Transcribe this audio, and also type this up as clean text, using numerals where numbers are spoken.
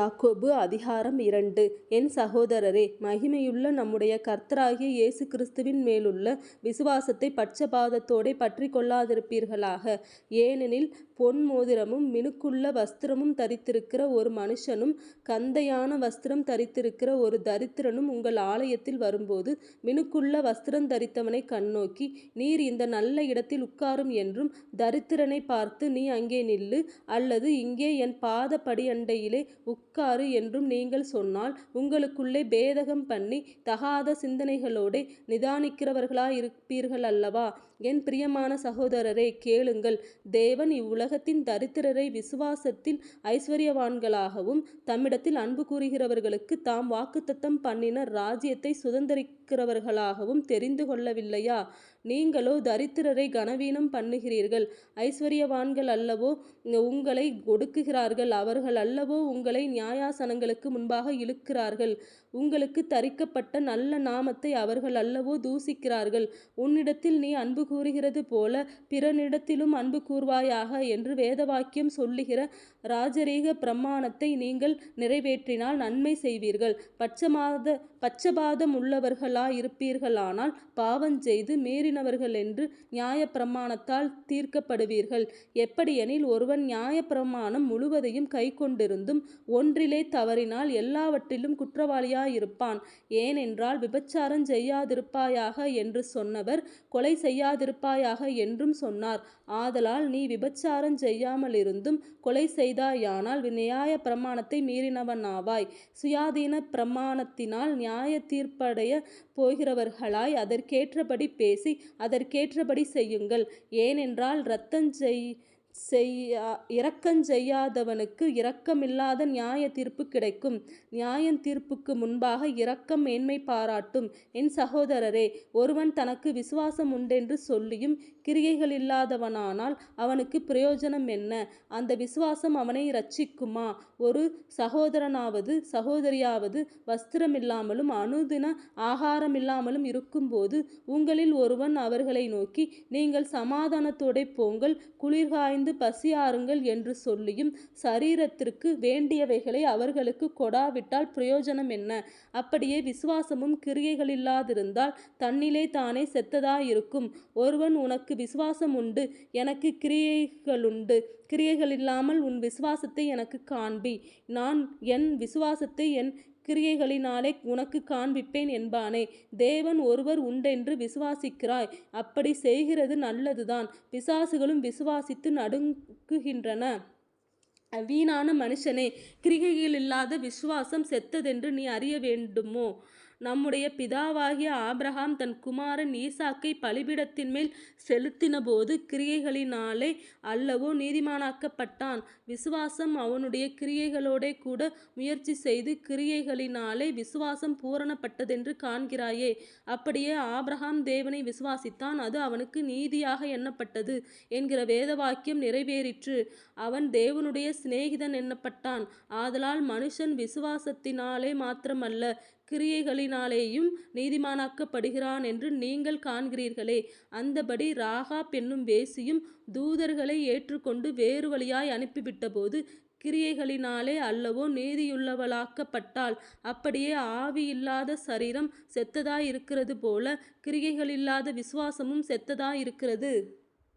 யாக்கோபு அதிகாரம் 2. என் சகோதரரே, மகிமையுள்ள நம்முடைய கர்த்தராகிய இயேசு கிறிஸ்துவின் மேலுள்ள விசுவாசத்தை பட்சபாதத்தோடே பற்றிக் கொள்ளாதிருப்பீர்களாக. ஏனெனில் பொன் மோதிரமும் மினுக்குள்ள வஸ்திரமும் தரித்திருக்கிற ஒரு மனுஷனும் கந்தையான வஸ்திரம் தரித்திருக்கிற ஒரு தரித்திரனும் உங்கள் ஆலயத்தில் வரும்போது, மினுக்குள்ள வஸ்திரம் தரித்தவனை கண்ணோக்கி, நீர் இந்த நல்ல இடத்தில் உட்காரும் என்றும், தரித்திரனை பார்த்து, நீ அங்கே நில்லு, அல்லது இங்கே என் பாத படியண்டையிலே உட்காரு என்றும் நீங்கள் சொன்னால், உங்களுக்குள்ளே பேதகம் பண்ணி தகாத சிந்தனைகளோடே நிதானிக்கிறவர்களாயிருப்பீர்கள் அல்லவா? என் பிரியமான சகோதரரே, கேளுங்கள். தேவன் இவ்வுலகத்தின் தரித்திரரை விசுவாசத்தில் ஐஸ்வர்யவான்களாகவும் தம்மிடத்தில் அன்பு கூறுகிறவர்களுக்கு தாம் வாக்குத்தத்தம் பண்ணின ராஜ்யத்தை சுதந்தரிக்கிறவர்களாகவும் தெரிந்து கொள்ளவில்லையா? நீங்களோ தரித்திரரை கனவீனம் பண்ணுகிறீர்கள். ஐஸ்வர்யவான்கள் அல்லவோ உங்களை ஒடுக்குகிறார்கள். அவர்கள் அல்லவோ உங்களை நியாயாசனங்களுக்கு முன்பாக இழுக்கிறார்கள். உங்களுக்கு தரிக்கப்பட்ட நல்ல நாமத்தை அவர்கள் அல்லவோ தூசிக்கிறார்கள். உன்னிடத்தில் நீ அன்பு கூறுகிறது போல பிறனிடத்திலும் அன்பு கூர்வாயாக என்று வேதவாக்கியம் சொல்லுகிற ராஜரீக பிரமாணத்தை நீங்கள் நிறைவேற்றினால் நன்மை செய்வீர்கள். பட்சபாதம் உள்ளவர்களாயிருப்பீர்களானால் பாவம் செய்து மீறினவர்கள் என்று நியாயப்பிரமாணத்தால் தீர்க்கப்படுவீர்கள். எப்படியெனில், ஒருவன் நியாயப்பிரமாணம் முழுவதையும் கைக்கொண்டிருந்தும் ஒன்றிலே தவறினால் எல்லாவற்றிலும் குற்றவாளியாயிருப்பான். ஏனென்றால், விபச்சாரம் செய்யாதிருப்பாயாக என்று சொன்னவர் கொலை செய்யாதிருப்பாயாக என்றும் சொன்னார். ஆதலால் நீ விபச்சாரம் செய்யாமலிருந்தும் கொலை செய்தாயானால் நியாய பிரமாணத்தை மீறினவனாவாய். சுயாதீன பிரமாணத்தினால் நியாய தீர்ப்படைய போகிறவர்களாய் அதற்கேற்றபடி பேசி அதற்கேற்றபடி செய்யுங்கள். ஏனென்றால் இரக்கஞ்செய்யாதவனுக்கு இரக்கமில்லாத நியாய தீர்ப்பு கிடைக்கும். நியாய தீர்ப்புக்கு முன்பாக இரக்கம் மேன்மை பாராட்டும். என் சகோதரரே, ஒருவன் தனக்கு விசுவாசம் உண்டென்று சொல்லியும் கிரியைகளில்லாதவனானால் அவனுக்கு பிரயோஜனம் என்ன? அந்த விசுவாசம் அவனை இரட்சிக்குமா? ஒரு சகோதரனாவது சகோதரியாவது வஸ்திரமில்லாமலும் அனுதின ஆகாரமில்லாமலும் இருக்கும்போது உங்களில் ஒருவன் அவர்களை நோக்கி, நீங்கள் சமாதானத்தோடே போங்கள், குளிர்காய்ந்து பசியாறுங்கள் என்று சொல்லியும் சரீரத்திற்கு வேண்டியவைகளை அவர்களுக்கு கொடாவிட்டால் பிரயோஜனம் என்ன? அப்படியே விசுவாசமும் கிரியைகளில்லாதிருந்தால் தன்னிலே தானே செத்ததாயிருக்கும். ஒருவன், உனக்கு விசுவாசம் உண்டு, எனக்கு கிரியைகளுண்டு, கிரியைகளில்லாமல் உன் விசுவாசத்தை எனக்கு காண்பி, நான் என் விசுவாசத்தை என் கிரியைகளினாலே உனக்கு காண்பிப்பேன் என்பானே. தேவன் ஒருவர் உண்டென்று விசுவாசிக்கிறாய். அப்படி செய்கிறது நல்லதுதான். பிசாசுகளும் விசுவாசித்து நடுங்குகின்றன. வீணான மனுஷனே, கிரியைகளில்லாத விசுவாசம் செத்ததென்று நீ அறிய வேண்டுமோ? நம்முடைய பிதாவாகிய ஆபிரகாம் தன் குமாரன் ஈசாக்கை பலிபீடத்தின் மேல் செலுத்தினபோது கிரியைகளினாலே அல்லவோ நீதிமானாக்கப்பட்டான். விசுவாசம் அவனுடைய கிரியைகளோடே கூட முயற்சி செய்து கிரியைகளினாலே விசுவாசம் பூரணப்பட்டதென்று காண்கிறாயே. அப்படியே ஆபிரகாம் தேவனை விசுவாசித்தான், அது அவனுக்கு நீதியாக எண்ணப்பட்டது என்கிற வேதவாக்கியம் நிறைவேறிற்று. அவன் தேவனுடைய சிநேகிதன் எண்ணப்பட்டான். ஆதலால் மனுஷன் விசுவாசத்தினாலே மாத்திரமல்ல கிரியைகளினாலேயும் நீதிமானாக்கப்படுகிறான் என்று நீங்கள் காண்கிறீர்களே. அந்தபடி ராகாப் என்னும் வேசியும் தூதர்களை ஏற்றுக்கொண்டு வேறு வழியாய் அனுப்பிவிட்டபோது கிரியைகளினாலே அல்லவோ நீதியுள்ளவளாக்கப்பட்டாள். அப்படியே ஆவியில்லாத சரீரம் செத்ததாயிருக்கிறது போல கிரியைகளில்லாத விசுவாசமும் செத்ததாயிருக்கிறது.